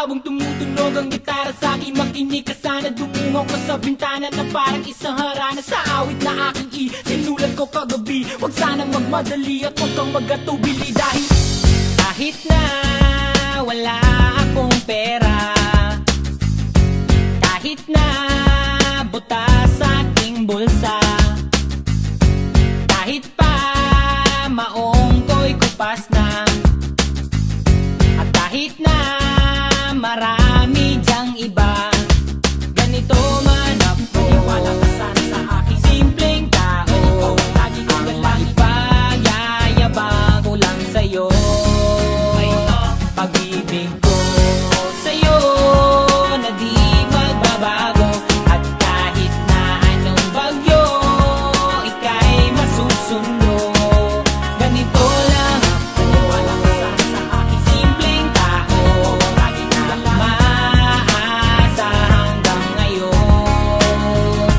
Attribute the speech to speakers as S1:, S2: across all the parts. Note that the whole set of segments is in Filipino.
S1: Habang tumutunog ang gitara sa akin, makinig ka sana. Dumungaw ko sa bintana na parang isang harana. Sa awit na aking sinulat ko kagabi. Huwag sanang magmadali at huwag kang magatubili. Dahil kahit na wala akong pera, kahit na butas sa aking bulsa, kahit pa maong ko'y kupas na, at kahit na marami dyang iba, ganito man ako. Maniwala ka sana sa aking simpleng tao. Ikaw ang lagi kong galang, ipayayabang ko lang sa'yo. Pag-ibig ko sa'yo na di magbabago, at kahit na anong bagyo, ika'y masusundo. Ganito lang ako. Maniwala ka sana sa aking simpleng tao. Lagi na maasa hanggang ngayon.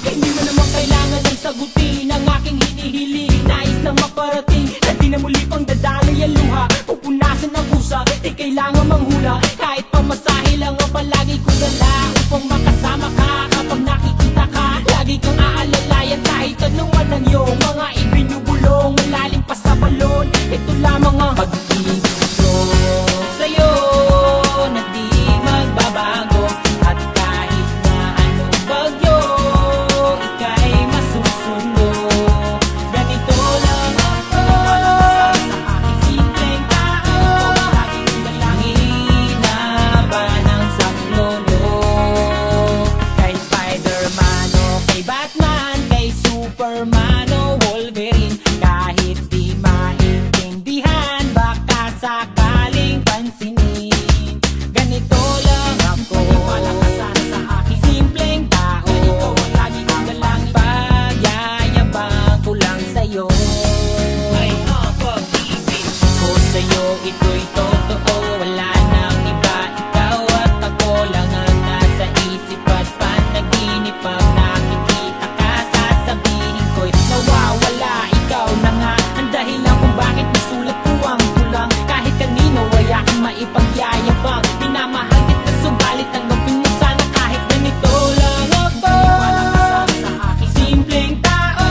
S1: Hindi mo naman kailangan ng sagutin ang aking hinihiling. Nais lang maparating na di na muli pang dadaloy ang luha. Pupunasan ang pusa, di kailangan manghula. Kahit pamasahe lang ang palagi kong dala, upang makasama ka kapag nakikita ka. Lagi kang aalalayan kahit anong man ang iyong mga ibinubulong. Malalim pa sa balon, ito lamang ang pag-ibig ko sa'yo na di magbabago, at kahit na anong bagyo, ika'y masusundo. Ganito lang ako sa aking simpleng tao. Laging dalangin na ba ng saklono? Kay Spider-Man o kay Batman, kay Superman o Wolverine, kahit di maintindihan, baka sakaling pansinin. Ganito lang ako. Maniwala ka sana sa aking simpleng tao. Ikaw ang lagi kong galang, pagyayabang ko lang sa'yo. Ay, pag-ibig ko sa'yo, ito'y totoo. Wala nang iba, ikaw at ako lang ang nasa isip at panaginip. Pag nakikita ka, sasabihin ko'y nawawala. Ikaw na nga ang dahilan kung bakit nasulat ko ang tulang. Kahit kanino ay aking maipagyayabang. Minamahal kita subalit tanggapin mo sana kahit ganito lang ako. Maniwala ka sana sa aking simpleng tao.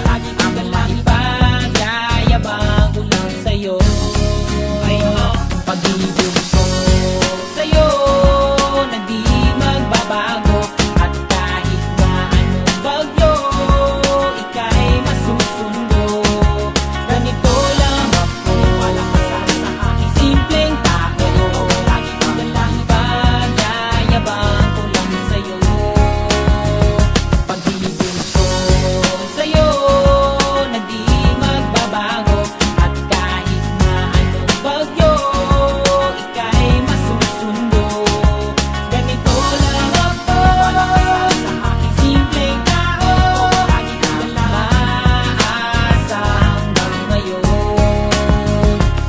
S1: Lagi kang galang, ipagyayabang ko lang sa'yo. Pag-ibig ko sa'yo na di magbabago, at kahit na anong bagyo, ika'y masusundo. Ganito lang ako. Maniwala ka sana sa aking simpleng tao. Lagi kang galang, ipagyayabang ko lang sa'yo. Pag-ibig ko sa'yo na di magbabago, at kahit na anong bagyo, ika'y masusundo. Ganito lang ako. Maniwala ka sana sa aking simpleng tao. Lagi kang galang, maasa hanggang ngayon.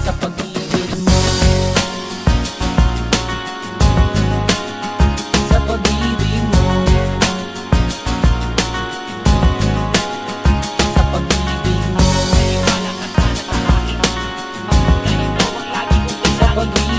S1: Sa pag-ibig mo, sa pag-ibig mo, sa pag-ibig mo. Maniwala ka sana sa akin, ikaw ang lagi kong galang. Sa pag-ibig